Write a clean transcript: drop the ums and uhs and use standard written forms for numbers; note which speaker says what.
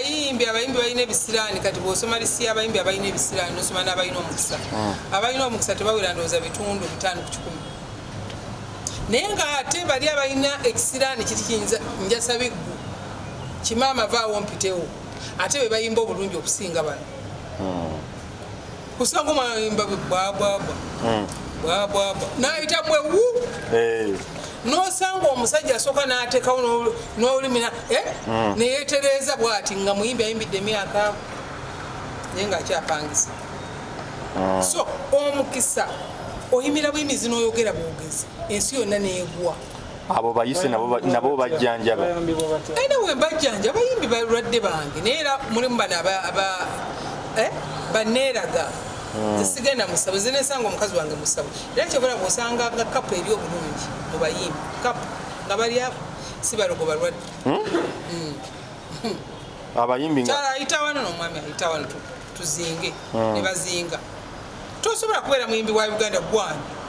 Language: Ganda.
Speaker 1: abayimbi balina ebisiraani kati bw'osoma lisi abayimbi abalina ebisiraani n'osoma n'abalina omukisa abalina omukisa tebawera ndowooza bitundu 5 ku 10 naye ng'ate bali abalina ekisiraani kiti kiyinza njasabiggu kimaama vaawo mpitewo ate be bayimba obulungi okusinga bano kusanga omwana yimba bwabwabwa bwabwabwa n'ayita bwewu n'osanga omusajja asooka n'ateekawo n'olulimi neyeetereeza bw'ati nga muyimbi ayimbidde emyaka naye ng'akyapangisa so omukisa oyimira buyimizi n'oyogera bwogezi ensi yonna neegwa
Speaker 2: abo bayise nabo bajjanjaba
Speaker 1: ayina we mbajjanja abayimbi balwadde bange naye era mulimu bano baneeraga zisigenda musabu zinesanga omukazi wange musabu era kyobula bwosanga nga kapu eri obulungi mu bayimbi kapu nga bali abo si balogo balwadde
Speaker 2: abayimbi
Speaker 1: kyala ayita wano n'omwami ayita wano tuzinge ne bazinga tosobola kubeera muyimbi wa Uganda gwani